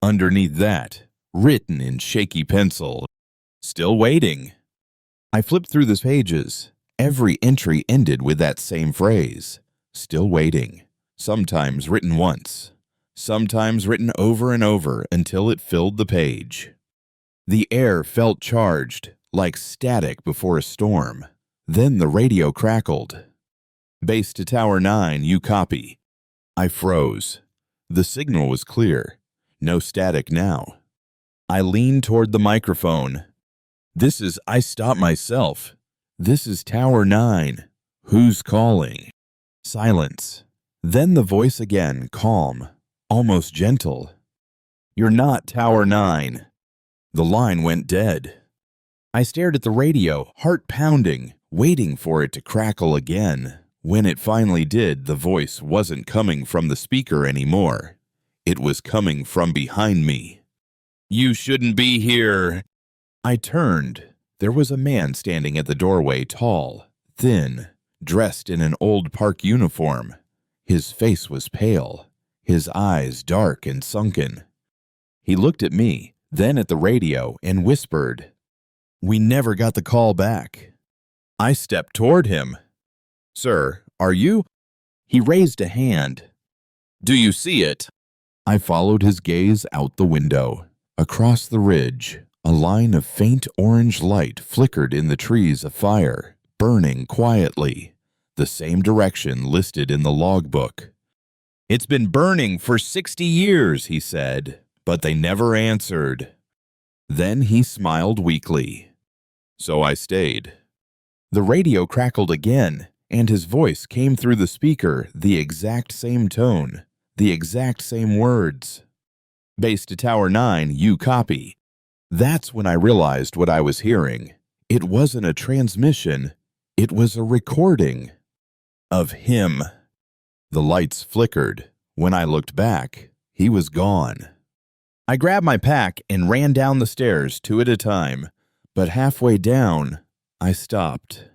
Underneath that, written in shaky pencil, "Still waiting." I flipped through the pages. Every entry ended with that same phrase, "Still waiting," sometimes written once, sometimes written over and over until it filled the page. The air felt charged, like static before a storm. Then the radio crackled. "Base to Tower 9, you copy." I froze. The signal was clear. No static now. I leaned toward the microphone. I stopped myself. "This is Tower 9. Who's calling?" Silence. Then the voice again, calm, almost gentle. "You're not Tower 9. The line went dead. I stared at the radio, heart pounding, waiting for it to crackle again. When it finally did, the voice wasn't coming from the speaker anymore. It was coming from behind me. "You shouldn't be here." I turned. There was a man standing at the doorway, tall, thin, dressed in an old park uniform. His face was pale, his eyes dark and sunken. He looked at me, then at the radio, and whispered, "We never got the call back." I stepped toward him. "Sir, are you?" He raised a hand. "Do you see it?" I followed his gaze out the window. Across the ridge, a line of faint orange light flickered in the trees of fire, burning quietly, the same direction listed in the logbook. "It's been burning for 60 years, he said, but they never answered. Then he smiled weakly. So I stayed. The radio crackled again, and his voice came through the speaker, the exact same tone, the exact same words. Base to Tower 9, you copy. That's when I realized what I was hearing. It wasn't a transmission, it was a recording of him. The lights flickered. When I looked back, he was gone. I grabbed my pack and ran down the stairs 2 at a time, but halfway down, I stopped.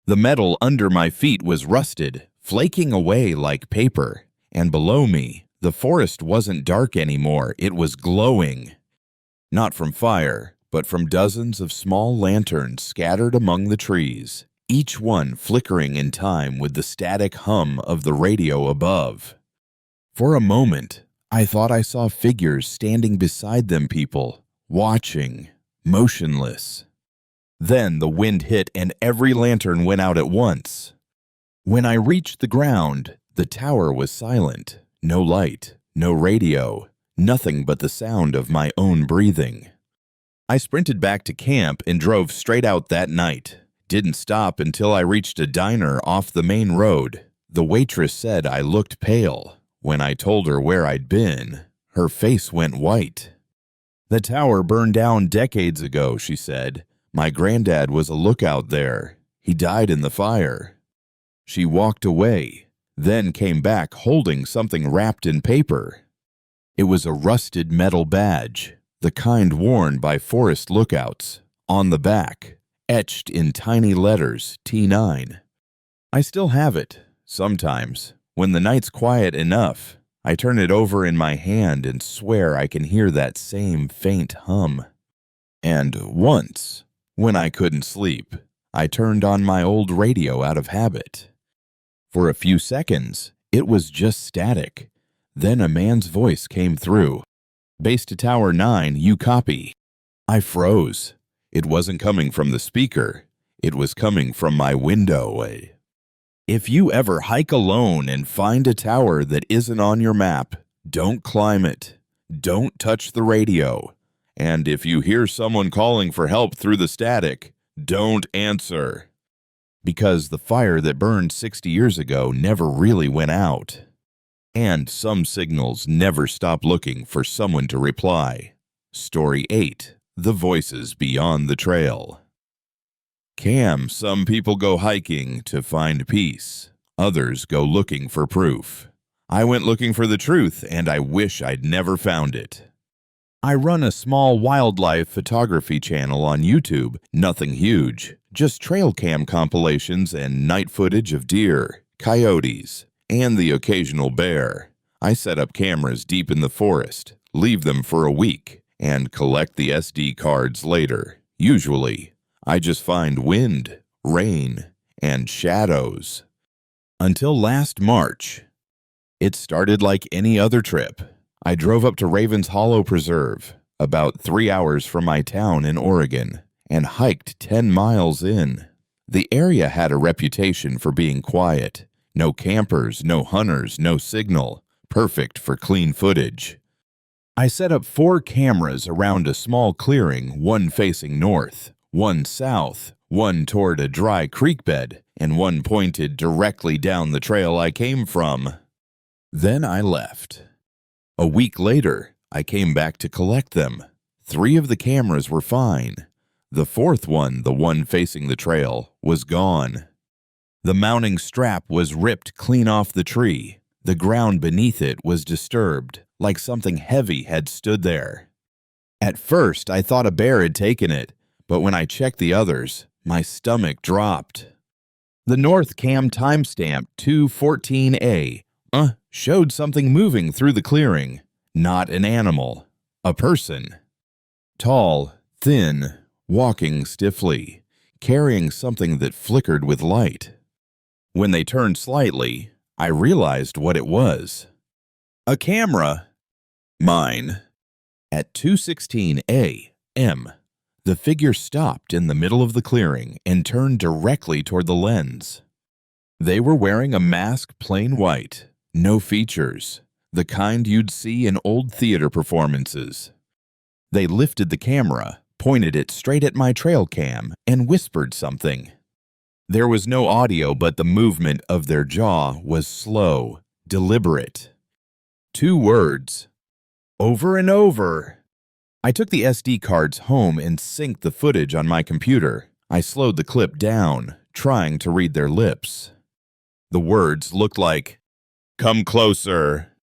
The metal under my feet was rusted, flaking away like paper, and below me, the forest wasn't dark anymore, it was glowing. Not from fire, but from dozens of small lanterns scattered among the trees, each one flickering in time with the static hum of the radio above. For a moment, I thought I saw figures standing beside them, people, watching, motionless. Then the wind hit and every lantern went out at once. When I reached the ground, the tower was silent. No light, no radio, nothing but the sound of my own breathing. I sprinted back to camp and drove straight out that night. Didn't stop until I reached a diner off the main road. The waitress said I looked pale. When I told her where I'd been, her face went white. The tower burned down decades ago, she said. My granddad was a lookout there. He died in the fire. She walked away, then came back holding something wrapped in paper. It was a rusted metal badge, the kind worn by forest lookouts. On the back, etched in tiny letters, T9. I still have it, sometimes. When the night's quiet enough, I turn it over in my hand and swear I can hear that same faint hum. And once, when I couldn't sleep, I turned on my old radio out of habit. For a few seconds, it was just static. Then a man's voice came through. Base to Tower 9, you copy. I froze. It wasn't coming from the speaker. It was coming from my window. If you ever hike alone and find a tower that isn't on your map, don't climb it. Don't touch the radio. And if you hear someone calling for help through the static, don't answer. Because the fire that burned 60 years ago never really went out. And some signals never stop looking for someone to reply. Story 8, The Voices Beyond the Trail. Cam, some people go hiking to find peace. Others go looking for proof. I went looking for the truth, and I wish I'd never found it. I run a small wildlife photography channel on YouTube, nothing huge, just trail cam compilations and night footage of deer, coyotes, and the occasional bear. I set up cameras deep in the forest, leave them for a week, and collect the SD cards later. Usually, I just find wind, rain, and shadows. Until last March. It started like any other trip. I drove up to Ravens Hollow Preserve, about 3 hours from my town in Oregon, and hiked 10 miles in. The area had a reputation for being quiet. No campers, no hunters, no signal. Perfect for clean footage. I set up 4 cameras around a small clearing, one facing north, one south, one toward a dry creek bed, and one pointed directly down the trail I came from. Then I left. A week later, I came back to collect them. 3 of the cameras were fine. The 4th one, the one facing the trail, was gone. The mounting strap was ripped clean off the tree. The ground beneath it was disturbed, like something heavy had stood there. At first, I thought a bear had taken it, but when I checked the others, my stomach dropped. The North Cam timestamp 214A showed something moving through the clearing. Not an animal, a person. Tall, thin, walking stiffly, carrying something that flickered with light. When they turned slightly, I realized what it was. A camera. Mine. At 2:16 a.m., the figure stopped in the middle of the clearing and turned directly toward the lens. They were wearing a mask plain white, no features, the kind you'd see in old theater performances. They lifted the camera, pointed it straight at my trail cam, and whispered something. There was no audio, but the movement of their jaw was slow, deliberate. 2 words. Over and over. I took the SD cards home and synced the footage on my computer. I slowed the clip down, trying to read their lips. The words looked like, "Come closer."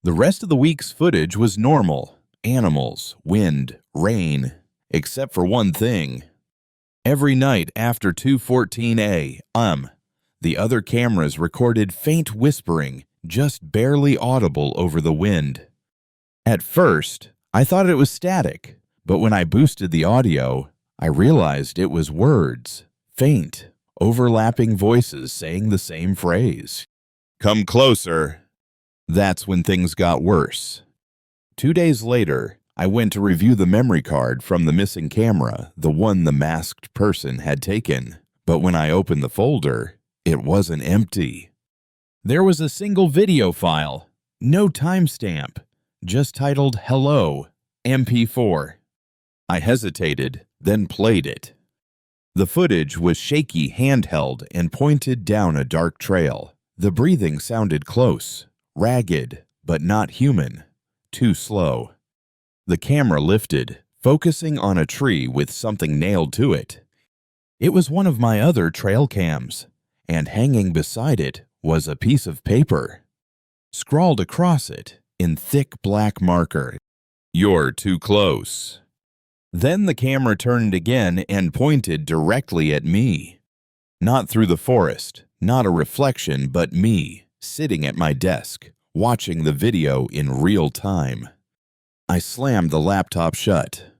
The rest of the week's footage was normal. Animals, wind, rain, except for one thing. Every night after 2:14 a.m., the other cameras recorded faint whispering, just barely audible over the wind. At first, I thought it was static, but when I boosted the audio, I realized it was words, faint, overlapping voices saying the same phrase. "Come closer." That's when things got worse. 2 days later, I went to review the memory card from the missing camera, the one the masked person had taken. But when I opened the folder, it wasn't empty. There was a single video file, no timestamp, just titled Hello, MP4. I hesitated, then played it. The footage was shaky handheld and pointed down a dark trail. The breathing sounded close, ragged, but not human, too slow. The camera lifted, focusing on a tree with something nailed to it. It was one of my other trail cams, and hanging beside it was a piece of paper. Scrawled across it, in thick black marker, "You're too close." Then the camera turned again and pointed directly at me. Not through the forest, not a reflection, but me, sitting at my desk, watching the video in real time. I slammed the laptop shut.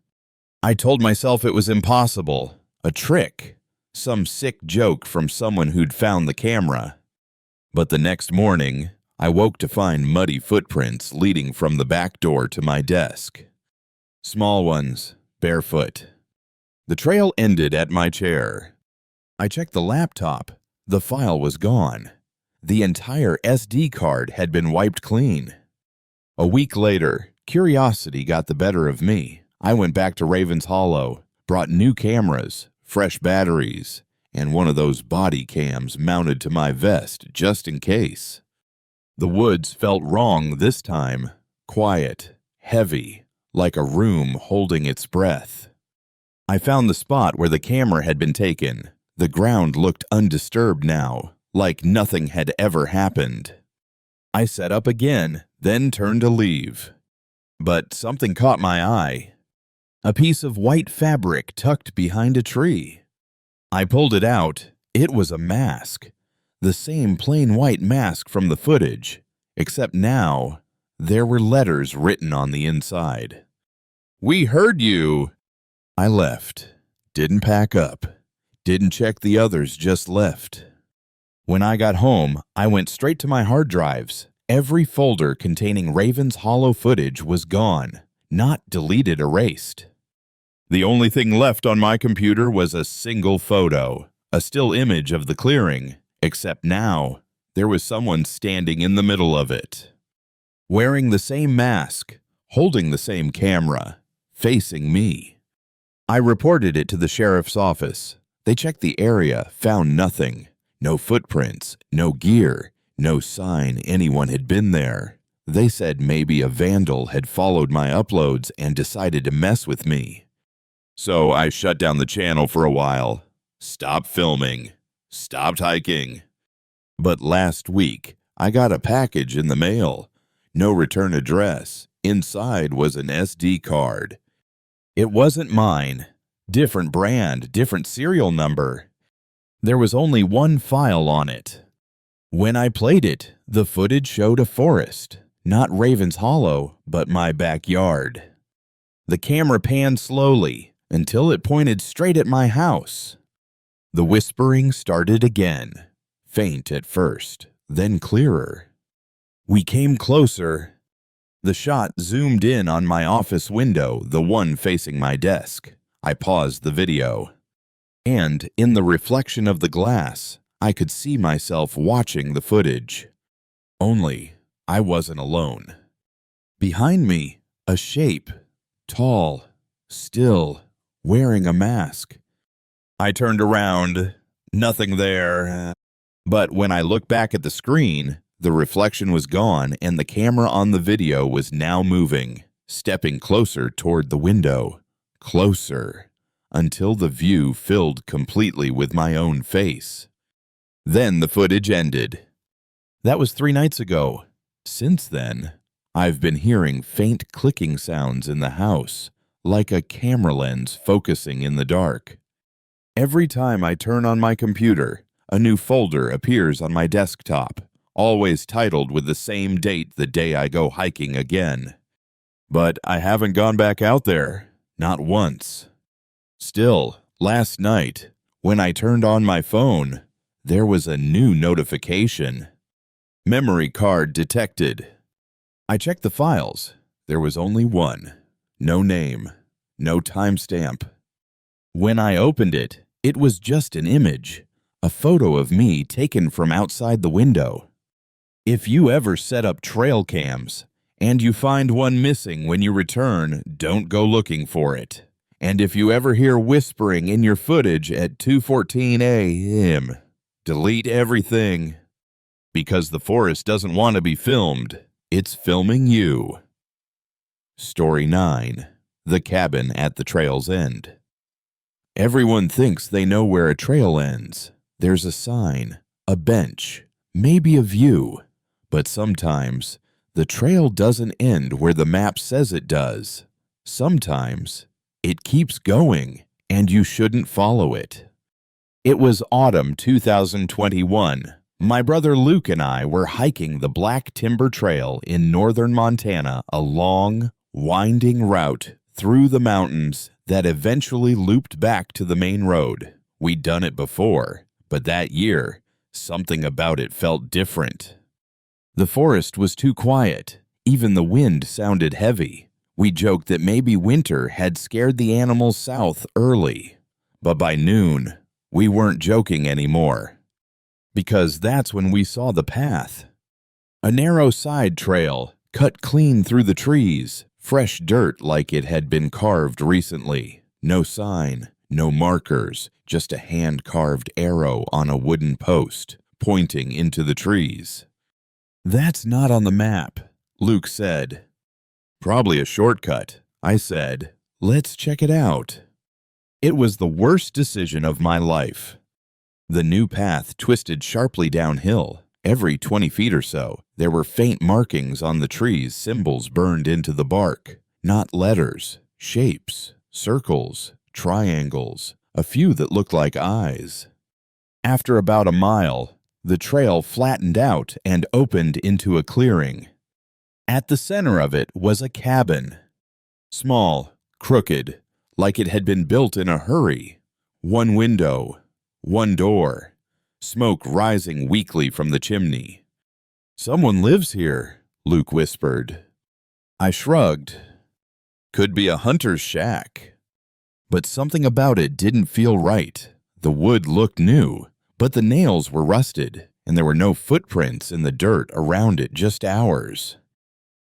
I told myself it was impossible, a trick, some sick joke from someone who'd found the camera. But the next morning, I woke to find muddy footprints leading from the back door to my desk. Small ones, barefoot. The trail ended at my chair. I checked the laptop. The file was gone. The entire SD card had been wiped clean. A week later, curiosity got the better of me. I went back to Ravens Hollow, brought new cameras, fresh batteries, and one of those body cams mounted to my vest just in case. The woods felt wrong this time, quiet, heavy, like a room holding its breath. I found the spot where the camera had been taken. The ground looked undisturbed now, like nothing had ever happened. I set up again, then turned to leave. But something caught my eye. A piece of white fabric tucked behind a tree. I pulled it out. It was a mask. The same plain white mask from the footage, except now there were letters written on the inside. "We heard you." I left. Didn't pack up. Didn't check the others, just left. When I got home, I went straight to my hard drives. Every folder containing Ravens Hollow footage was gone, not deleted, erased. The only thing left on my computer was a single photo, a still image of the clearing, except now there was someone standing in the middle of it. Wearing the same mask, holding the same camera, facing me. I reported it to the sheriff's office. They checked the area, found nothing. No footprints, no gear, no sign anyone had been there. They said maybe a vandal had followed my uploads and decided to mess with me. So I shut down the channel for a while. Stopped filming. Stopped hiking. But last week, I got a package in the mail. No return address. Inside was an SD card. It wasn't mine. Different brand, different serial number. There was only one file on it. When I played it, the footage showed a forest. Not Ravens Hollow, but my backyard. The camera panned slowly until it pointed straight at my house. The whispering started again, faint at first, then clearer. We came closer. The shot zoomed in on my office window, the one facing my desk. I paused the video. And in the reflection of the glass, I could see myself watching the footage. Only I wasn't alone. Behind me, a shape, tall, still, wearing a mask. I turned around. Nothing there. But when I looked back at the screen, the reflection was gone and the camera on the video was now moving, stepping closer toward the window. Closer, until the view filled completely with my own face. Then the footage ended. That was 3 nights ago. Since then, I've been hearing faint clicking sounds in the house, like a camera lens focusing in the dark. Every time I turn on my computer, a new folder appears on my desktop, always titled with the same date the day I go hiking again. But I haven't gone back out there, not once. Still, last night, when I turned on my phone, there was a new notification. Memory card detected. I checked the files. There was only one. No name. No timestamp. When I opened it, it was just an image, a photo of me taken from outside the window. If you ever set up trail cams, and you find one missing when you return, don't go looking for it. And if you ever hear whispering in your footage at 2:14 a.m., delete everything. Because the forest doesn't want to be filmed, it's filming you. Story 9. The Cabin at the Trail's End. Everyone thinks they know where a trail ends. There's a sign, a bench, maybe a view. But sometimes, the trail doesn't end where the map says it does. Sometimes, it keeps going, and you shouldn't follow it. It was autumn 2021. My brother Luke and I were hiking the Black Timber Trail in northern Montana, a long, winding route through the mountains that eventually looped back to the main road. We'd done it before, but that year, something about it felt different. The forest was too quiet. Even the wind sounded heavy. We joked that maybe winter had scared the animals south early. But by noon, we weren't joking anymore. Because that's when we saw the path. A narrow side trail, cut clean through the trees, fresh dirt like it had been carved recently. No sign, no markers, just a hand-carved arrow on a wooden post, pointing into the trees. "That's not on the map," Luke said. "Probably a shortcut," I said. "Let's check it out." It was the worst decision of my life. The new path twisted sharply downhill. Every 20 feet or so, there were faint markings on the trees, symbols burned into the bark. Not letters, shapes, circles, triangles, a few that looked like eyes. After about a mile, the trail flattened out and opened into a clearing. At the center of it was a cabin. Small, crooked, like it had been built in a hurry. One window. One door, smoke rising weakly from the chimney. "Someone lives here," Luke whispered. I shrugged. "Could be a hunter's shack." But something about it didn't feel right. The wood looked new, but the nails were rusted, and there were no footprints in the dirt around it, just ours.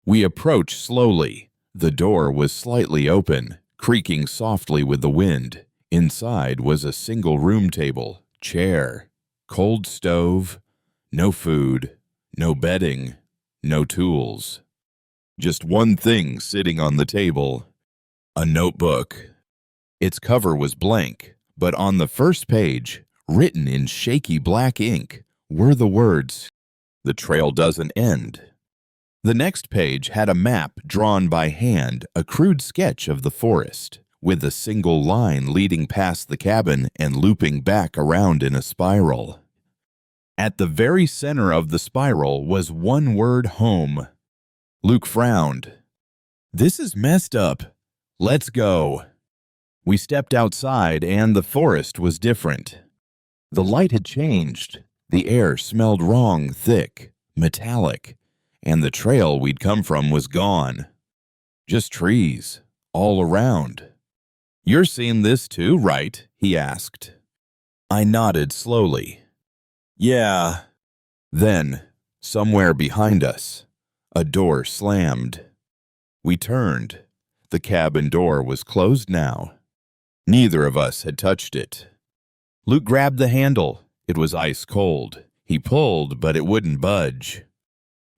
We approached slowly. The door was slightly open, creaking softly with the wind. Inside was a single room table, chair, cold stove, no food, no bedding, no tools. Just one thing sitting on the table, a notebook. Its cover was blank, but on the first page, written in shaky black ink, were the words, "The trail doesn't end." The next page had a map drawn by hand, a crude sketch of the forest, with a single line leading past the cabin and looping back around in a spiral. At the very center of the spiral was one word, home. Luke frowned. "This is messed up. Let's go." We stepped outside and the forest was different. The light had changed. The air smelled wrong, thick, metallic, and the trail we'd come from was gone. Just trees, all around. "You're seeing this too, right?" he asked. I nodded slowly. "Yeah." Then, somewhere behind us, a door slammed. We turned. The cabin door was closed now. Neither of us had touched it. Luke grabbed the handle. It was ice cold. He pulled, but it wouldn't budge.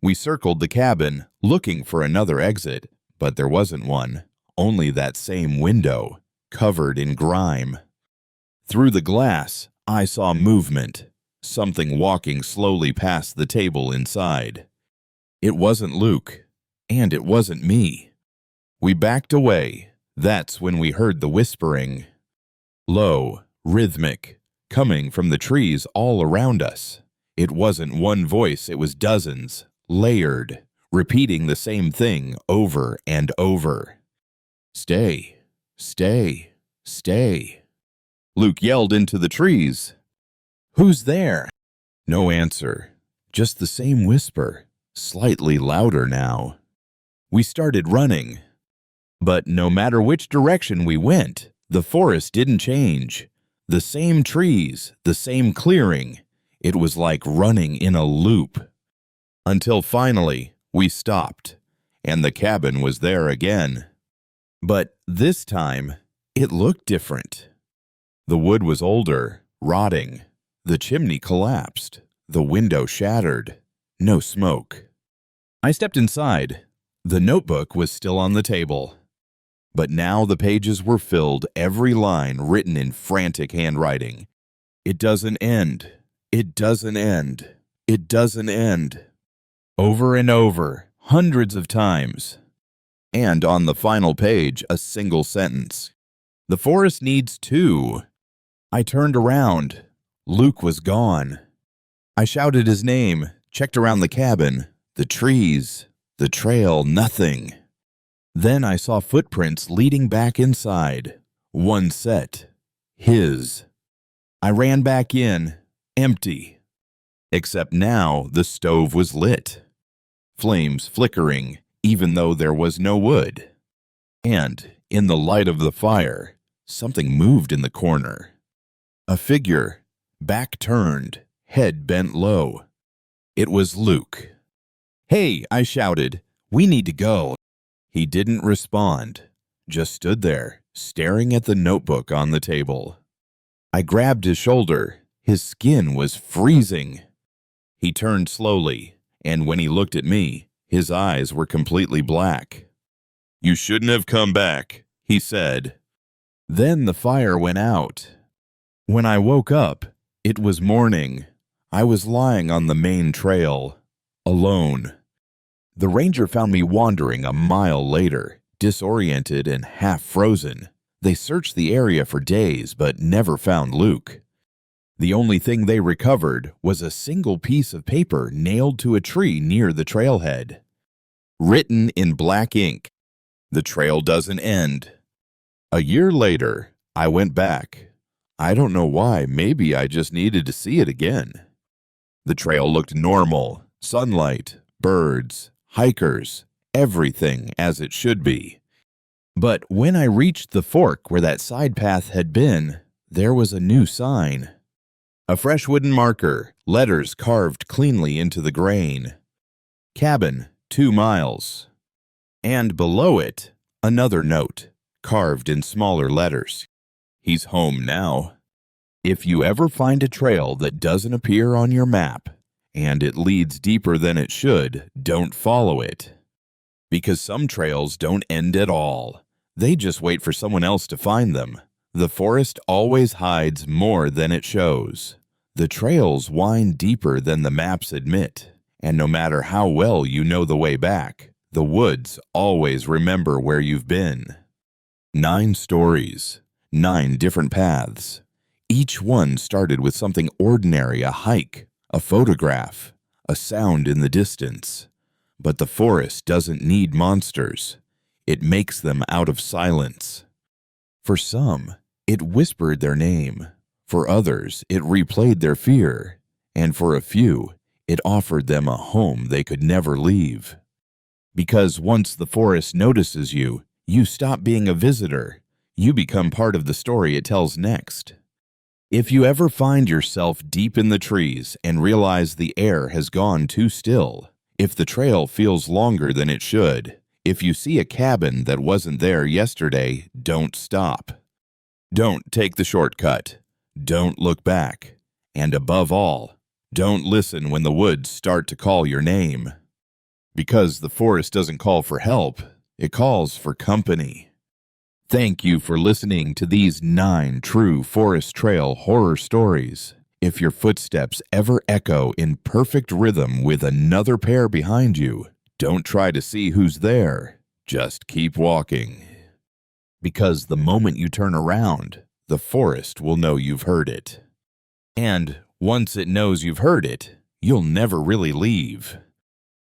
We circled the cabin, looking for another exit, but there wasn't one, only that same window, covered in grime. Through the glass, I saw movement, something walking slowly past the table inside. It wasn't Luke, and it wasn't me. We backed away. That's when we heard the whispering. Low, rhythmic, coming from the trees all around us. It wasn't one voice, it was dozens, layered, repeating the same thing over and over. Stay, stay, stay. Luke yelled into the trees. Who's there? No answer, just the same whisper, slightly louder now. We started running. But no matter which direction we went, the forest didn't change. The same trees, the same clearing. It was like running in a loop. Until finally, we stopped, and the cabin was there again. But this time, it looked different. The wood was older, rotting. The chimney collapsed. The window shattered. No smoke. I stepped inside. The notebook was still on the table. But now the pages were filled, every line written in frantic handwriting. It doesn't end. It doesn't end. It doesn't end. Over and over, hundreds of times. And on the final page, a single sentence. The forest needs two. I turned around. Luke was gone. I shouted his name, checked around the cabin, the trees, the trail, nothing. Then I saw footprints leading back inside. One set. His. I ran back in, empty. Except now the stove was lit. Flames flickering, even though there was no wood. And, in the light of the fire, something moved in the corner. A figure, back turned, head bent low. It was Luke. "Hey," I shouted, "we need to go." He didn't respond, just stood there, staring at the notebook on the table. I grabbed his shoulder. His skin was freezing. He turned slowly, and when he looked at me, his eyes were completely black. "You shouldn't have come back," he said. Then the fire went out. When I woke up, it was morning. I was lying on the main trail, alone. The ranger found me wandering a mile later, disoriented and half frozen. They searched the area for days but never found Luke. The only thing they recovered was a single piece of paper nailed to a tree near the trailhead. Written in black ink, "The trail doesn't end." A year later, I went back. I don't know why, maybe I just needed to see it again. The trail looked normal, sunlight, birds, hikers, everything as it should be. But when I reached the fork where that side path had been, there was a new sign. A fresh wooden marker, letters carved cleanly into the grain. Cabin, 2 miles. And below it, another note, carved in smaller letters. He's home now. If you ever find a trail that doesn't appear on your map, and it leads deeper than it should, don't follow it. Because some trails don't end at all. They just wait for someone else to find them. The forest always hides more than it shows. The trails wind deeper than the maps admit. And no matter how well you know the way back, the woods always remember where you've been. 9 stories, 9 different paths. Each one started with something ordinary, a hike, a photograph, a sound in the distance. But the forest doesn't need monsters. It makes them out of silence. For some, it whispered their name. For others, it replayed their fear. And for a few, it offered them a home they could never leave. Because once the forest notices you, you stop being a visitor. You become part of the story it tells next. If you ever find yourself deep in the trees and realize the air has gone too still, if the trail feels longer than it should, if you see a cabin that wasn't there yesterday, don't stop. Don't take the shortcut. Don't look back. And above all, don't listen when the woods start to call your name. Because the forest doesn't call for help, it calls for company. Thank you for listening to these 9 true Forest Trail horror stories. If your footsteps ever echo in perfect rhythm with another pair behind you, don't try to see who's there. Just keep walking. Because the moment you turn around, the forest will know you've heard it. And once it knows you've heard it, you'll never really leave.